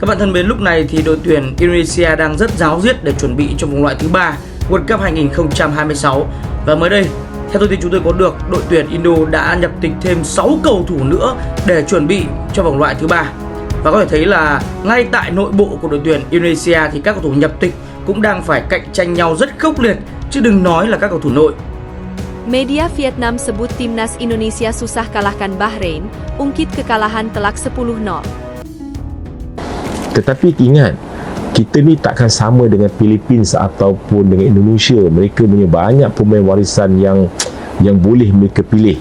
Các bạn thân mến, lúc này thì đội tuyển Indonesia đang rất ráo riết để chuẩn bị cho vòng loại thứ 3 World Cup 2026. Và mới đây, theo thông tin chúng tôi có được, đội tuyển Indo đã nhập tịch thêm 6 cầu thủ nữa để chuẩn bị cho vòng loại thứ 3. Và có thể thấy là ngay tại nội bộ của đội tuyển Indonesia thì các cầu thủ nhập tịch cũng đang phải cạnh tranh nhau rất khốc liệt, chứ đừng nói là các cầu thủ nội. Media Vietnam sebut timnas Indonesia susah kalahkan Bahrain, ungkit kekalahan telak 10-0. Tetapi ingat, kita ni takkan sama dengan Philippines ataupun dengan Indonesia. Mereka punya banyak pemain warisan yang boleh mereka pilih.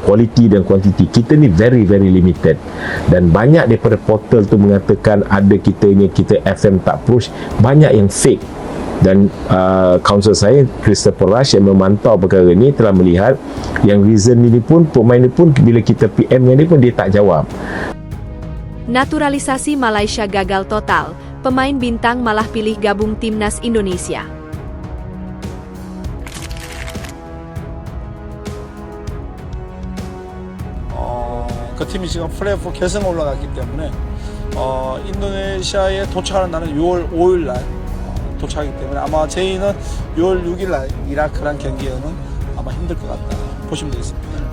Kualiti dan kuantiti. Kita ni very limited. Dan banyak daripada portal tu mengatakan ada kita FM tak push. Banyak yang fake. Dan counsel saya Christopher Rush yang memantau perkara ni telah melihat yang reason ini pun, pemain ni pun bila kita PM dengan dia pun dia tak jawab. Naturalisasi Malaysia gagal total, pemain bintang malah pilih gabung timnas Indonesia. 그 팀이 지금 플레이오프 결승 올라갔기 때문에 인도네시아에 도착하는 날은 6월 5일 날 도착하기 때문에 아마 제이는 6월 6일 날 이라크랑 경기에는 아마 힘들 것 같다 보시면 되겠습니다.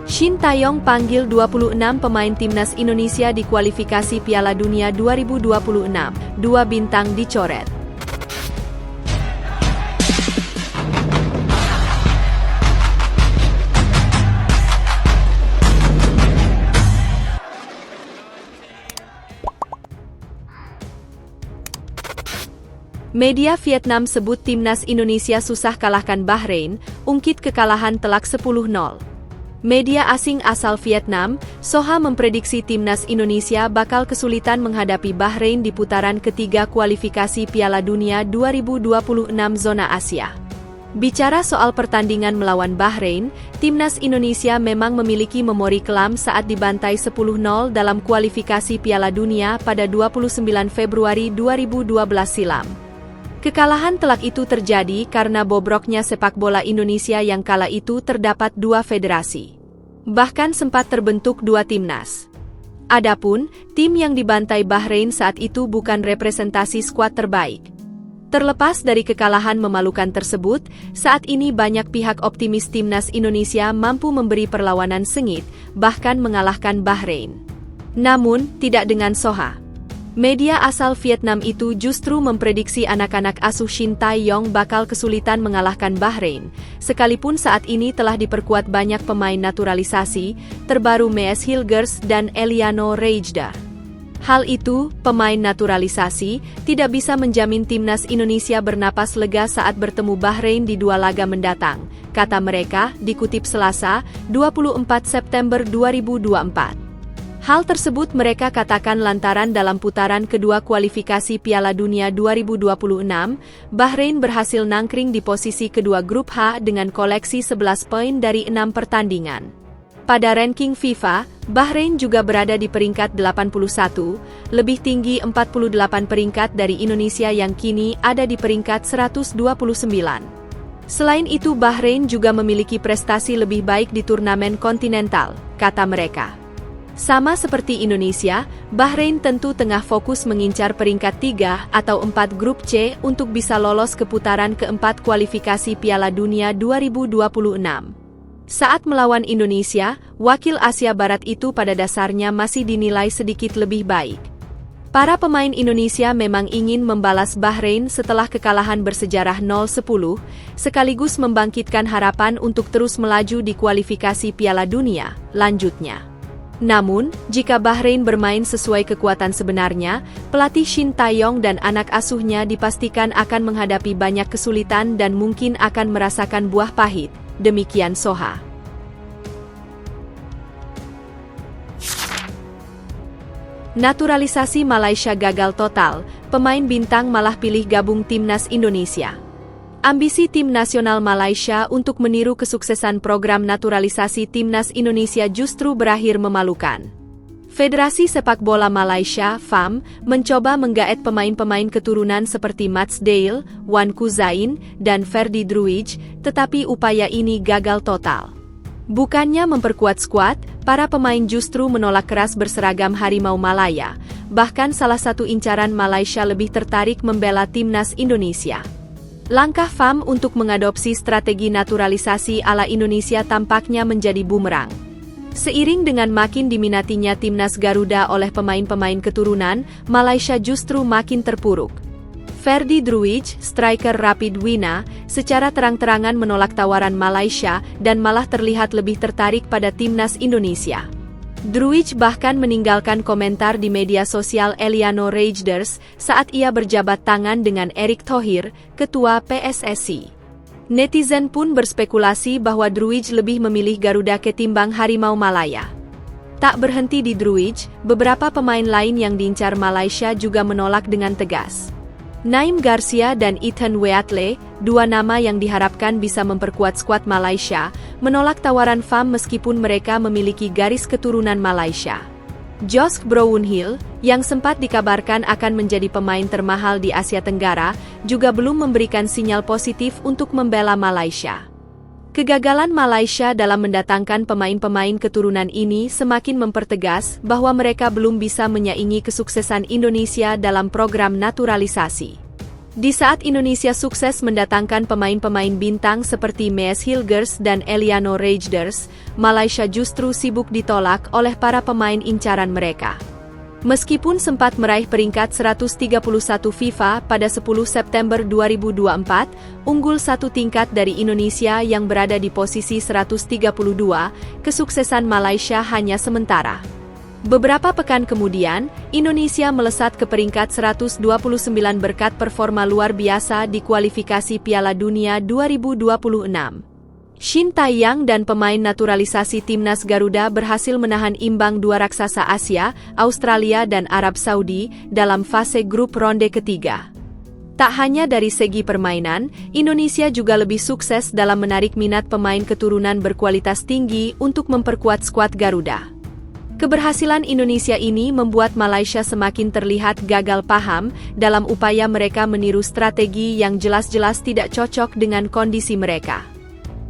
Shin Tae-yong panggil 26 pemain timnas Indonesia di kualifikasi Piala Dunia 2026. 2 bintang dicoret. Media Vietnam sebut timnas Indonesia susah kalahkan Bahrain, ungkit kekalahan telak 10-0. Media asing asal Vietnam, Soha memprediksi timnas Indonesia bakal kesulitan menghadapi Bahrain di putaran ketiga kualifikasi Piala Dunia 2026 zona Asia. Bicara soal pertandingan melawan Bahrain, timnas Indonesia memang memiliki memori kelam saat dibantai 10-0 dalam kualifikasi Piala Dunia pada 29 Februari 2012 silam. Kekalahan telak itu terjadi karena bobroknya sepak bola Indonesia yang kala itu terdapat 2 federasi. Bahkan sempat terbentuk 2 timnas. Adapun, tim yang dibantai Bahrain saat itu bukan representasi skuad terbaik. Terlepas dari kekalahan memalukan tersebut, saat ini banyak pihak optimis timnas Indonesia mampu memberi perlawanan sengit, bahkan mengalahkan Bahrain. Namun, tidak dengan Soha. Media asal Vietnam itu justru memprediksi anak-anak asuh Shin Tae-yong bakal kesulitan mengalahkan Bahrain, sekalipun saat ini telah diperkuat banyak pemain naturalisasi, terbaru Mees Hilgers dan Eliano Reijda. Hal itu, pemain naturalisasi, tidak bisa menjamin timnas Indonesia bernapas lega saat bertemu Bahrain di 2 laga mendatang, kata mereka, dikutip Selasa, 24 September 2024. Hal tersebut mereka katakan lantaran dalam putaran kedua kualifikasi Piala Dunia 2026, Bahrain berhasil nangkring di posisi kedua grup H dengan koleksi 11 poin dari 6 pertandingan. Pada ranking FIFA, Bahrain juga berada di peringkat 81, lebih tinggi 48 peringkat dari Indonesia yang kini ada di peringkat 129. Selain itu, Bahrain juga memiliki prestasi lebih baik di turnamen kontinental, kata mereka. Sama seperti Indonesia, Bahrain tentu tengah fokus mengincar peringkat 3 atau 4 grup C untuk bisa lolos ke putaran keempat kualifikasi Piala Dunia 2026. Saat melawan Indonesia, wakil Asia Barat itu pada dasarnya masih dinilai sedikit lebih baik. Para pemain Indonesia memang ingin membalas Bahrain setelah kekalahan bersejarah 0-10, sekaligus membangkitkan harapan untuk terus melaju di kualifikasi Piala Dunia, lanjutnya. Namun, jika Bahrain bermain sesuai kekuatan sebenarnya, pelatih Shin Tae-yong dan anak asuhnya dipastikan akan menghadapi banyak kesulitan dan mungkin akan merasakan buah pahit, demikian Soha. Naturalisasi Malaysia gagal total, pemain bintang malah pilih gabung timnas Indonesia. Ambisi tim nasional Malaysia untuk meniru kesuksesan program naturalisasi timnas Indonesia justru berakhir memalukan. Federasi Sepak Bola Malaysia (FAM) mencoba menggaet pemain-pemain keturunan seperti Mats Dale, Wan Kuzain, dan Ferdi Druij, tetapi upaya ini gagal total. Bukannya memperkuat skuad, para pemain justru menolak keras berseragam Harimau Malaya. Bahkan salah satu incaran Malaysia lebih tertarik membela timnas Indonesia. Langkah FAM untuk mengadopsi strategi naturalisasi ala Indonesia tampaknya menjadi bumerang. Seiring dengan makin diminatinya timnas Garuda oleh pemain-pemain keturunan, Malaysia justru makin terpuruk. Ferdi Druij, striker Rapid Wina, secara terang-terangan menolak tawaran Malaysia dan malah terlihat lebih tertarik pada timnas Indonesia. Druij bahkan meninggalkan komentar di media sosial Eliano Rajders saat ia berjabat tangan dengan Erick Thohir, ketua PSSI. Netizen pun berspekulasi bahwa Druij lebih memilih Garuda ketimbang Harimau Malaya. Tak berhenti di Druij, beberapa pemain lain yang diincar Malaysia juga menolak dengan tegas. Naim Garcia dan Ethan Weatle, dua nama yang diharapkan bisa memperkuat skuad Malaysia, menolak tawaran FAM meskipun mereka memiliki garis keturunan Malaysia. Josh Brownhill, yang sempat dikabarkan akan menjadi pemain termahal di Asia Tenggara, juga belum memberikan sinyal positif untuk membela Malaysia. Kegagalan Malaysia dalam mendatangkan pemain-pemain keturunan ini semakin mempertegas bahwa mereka belum bisa menyaingi kesuksesan Indonesia dalam program naturalisasi. Di saat Indonesia sukses mendatangkan pemain-pemain bintang seperti Mees Hilgers dan Eliano Rajders, Malaysia justru sibuk ditolak oleh para pemain incaran mereka. Meskipun sempat meraih peringkat 131 FIFA pada 10 September 2024, unggul satu tingkat dari Indonesia yang berada di posisi 132, kesuksesan Malaysia hanya sementara. Beberapa pekan kemudian, Indonesia melesat ke peringkat 129 berkat performa luar biasa di kualifikasi Piala Dunia 2026. Shin Tae-yong dan pemain naturalisasi timnas Garuda berhasil menahan imbang dua raksasa Asia, Australia dan Arab Saudi, dalam fase grup ronde ketiga. Tak hanya dari segi permainan, Indonesia juga lebih sukses dalam menarik minat pemain keturunan berkualitas tinggi untuk memperkuat skuad Garuda. Keberhasilan Indonesia ini membuat Malaysia semakin terlihat gagal paham dalam upaya mereka meniru strategi yang jelas-jelas tidak cocok dengan kondisi mereka.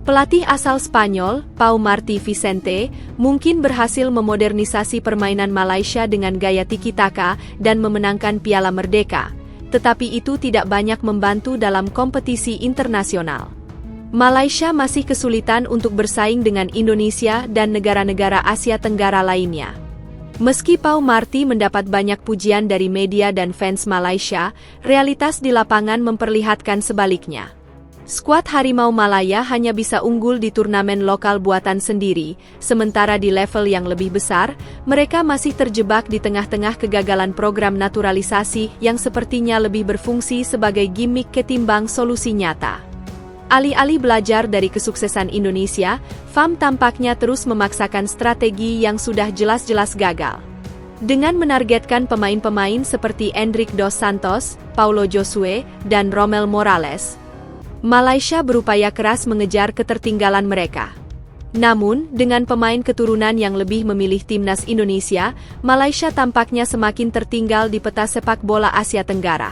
Pelatih asal Spanyol, Pau Martí Vicente, mungkin berhasil memodernisasi permainan Malaysia dengan gaya tiki-taka dan memenangkan Piala Merdeka, tetapi itu tidak banyak membantu dalam kompetisi internasional. Malaysia masih kesulitan untuk bersaing dengan Indonesia dan negara-negara Asia Tenggara lainnya. Meski Pau Martí mendapat banyak pujian dari media dan fans Malaysia, realitas di lapangan memperlihatkan sebaliknya. Skuad Harimau Malaya hanya bisa unggul di turnamen lokal buatan sendiri, sementara di level yang lebih besar, mereka masih terjebak di tengah-tengah kegagalan program naturalisasi yang sepertinya lebih berfungsi sebagai gimmick ketimbang solusi nyata. Alih-alih belajar dari kesuksesan Indonesia, FAM tampaknya terus memaksakan strategi yang sudah jelas-jelas gagal. Dengan menargetkan pemain-pemain seperti Endrick Dos Santos, Paulo Josue, dan Romel Morales, Malaysia berupaya keras mengejar ketertinggalan mereka. Namun, dengan pemain keturunan yang lebih memilih timnas Indonesia, Malaysia tampaknya semakin tertinggal di peta sepak bola Asia Tenggara.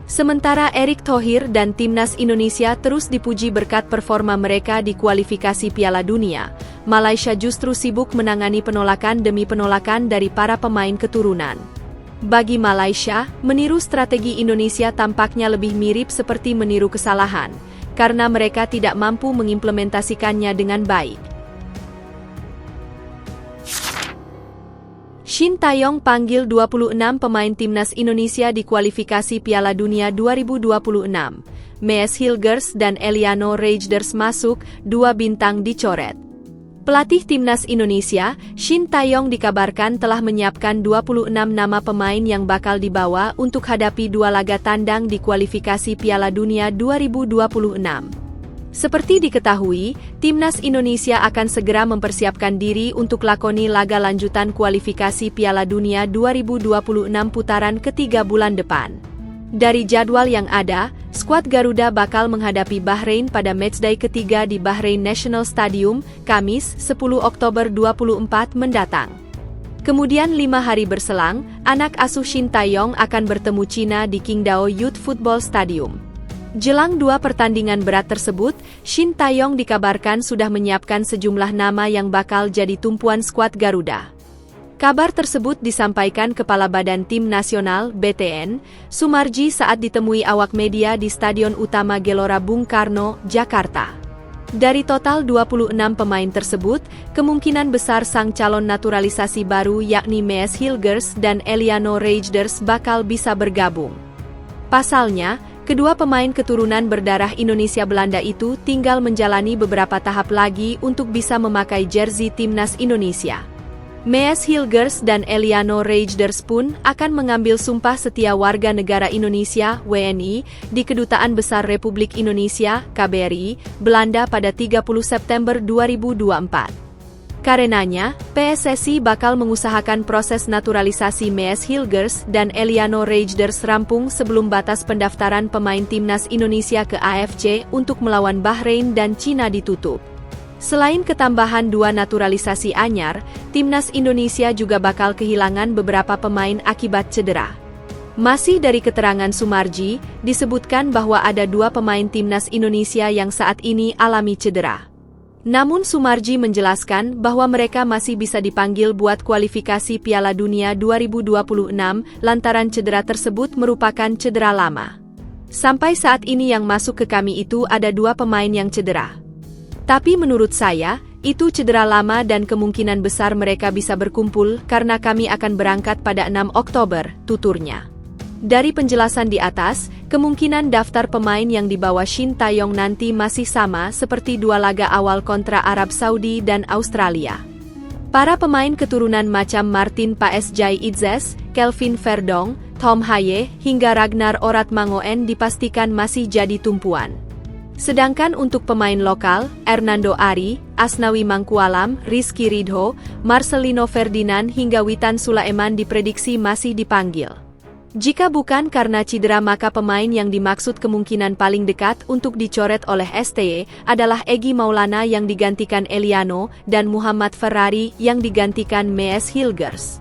Sementara Erick Thohir dan timnas Indonesia terus dipuji berkat performa mereka di kualifikasi Piala Dunia, Malaysia justru sibuk menangani penolakan demi penolakan dari para pemain keturunan. Bagi Malaysia, meniru strategi Indonesia tampaknya lebih mirip seperti meniru kesalahan, karena mereka tidak mampu mengimplementasikannya dengan baik. Shin Tae-yong panggil 26 pemain timnas Indonesia di kualifikasi Piala Dunia 2026. Mees Hilgers dan Eliano Rajders masuk, dua bintang dicoret. Pelatih timnas Indonesia, Shin Tae-yong dikabarkan telah menyiapkan 26 nama pemain yang bakal dibawa untuk hadapi dua laga tandang di kualifikasi Piala Dunia 2026. Seperti diketahui, timnas Indonesia akan segera mempersiapkan diri untuk lakoni laga lanjutan kualifikasi Piala Dunia 2026 putaran ketiga bulan depan. Dari jadwal yang ada, skuad Garuda bakal menghadapi Bahrain pada matchday ketiga di Bahrain National Stadium, Kamis, 10 Oktober 2024 mendatang. Kemudian 5 hari berselang, anak asuh Shin Tae-yong akan bertemu Cina di Qingdao Youth Football Stadium. Jelang 2 pertandingan berat tersebut, Shin Tae-yong dikabarkan sudah menyiapkan sejumlah nama yang bakal jadi tumpuan skuad Garuda. Kabar tersebut disampaikan Kepala Badan Tim Nasional (BTN) Sumarji saat ditemui awak media di Stadion Utama Gelora Bung Karno, Jakarta. Dari total 26 pemain tersebut, kemungkinan besar sang calon naturalisasi baru yakni Mees Hilgers dan Eliano Reijnders bakal bisa bergabung. Pasalnya, kedua pemain keturunan berdarah Indonesia Belanda itu tinggal menjalani beberapa tahap lagi untuk bisa memakai jersey timnas Indonesia. Mees Hilgers dan Eliano Reijnders pun akan mengambil sumpah setia warga negara Indonesia (WNI) di Kedutaan Besar Republik Indonesia (KBRI) Belanda pada 30 September 2024. Karenanya, PSSI bakal mengusahakan proses naturalisasi Mees Hilgers dan Eliano Reijnders rampung sebelum batas pendaftaran pemain timnas Indonesia ke AFC untuk melawan Bahrain dan Cina ditutup. Selain ketambahan 2 naturalisasi anyar, timnas Indonesia juga bakal kehilangan beberapa pemain akibat cedera. Masih dari keterangan Sumarji, disebutkan bahwa ada 2 pemain timnas Indonesia yang saat ini alami cedera. Namun Sumarji menjelaskan bahwa mereka masih bisa dipanggil buat kualifikasi Piala Dunia 2026 lantaran cedera tersebut merupakan cedera lama. Sampai saat ini yang masuk ke kami itu ada 2 pemain yang cedera. Tapi menurut saya, itu cedera lama dan kemungkinan besar mereka bisa berkumpul karena kami akan berangkat pada 6 Oktober, tuturnya. Dari penjelasan di atas, kemungkinan daftar pemain yang dibawa Shin Tae-yong nanti masih sama seperti 2 laga awal kontra Arab Saudi dan Australia. Para pemain keturunan macam Martin Paes-Jai Itzes, Kelvin Verdong, Tom Haye, hingga Ragnar Oratmangoen dipastikan masih jadi tumpuan. Sedangkan untuk pemain lokal, Hernando Ari, Asnawi Mangkualam, Rizky Ridho, Marcelino Ferdinand hingga Witan Sulaiman diprediksi masih dipanggil. Jika bukan karena cedera maka pemain yang dimaksud kemungkinan paling dekat untuk dicoret oleh STY adalah Egy Maulana yang digantikan Eliano dan Muhammad Ferrari yang digantikan Mees Hilgers.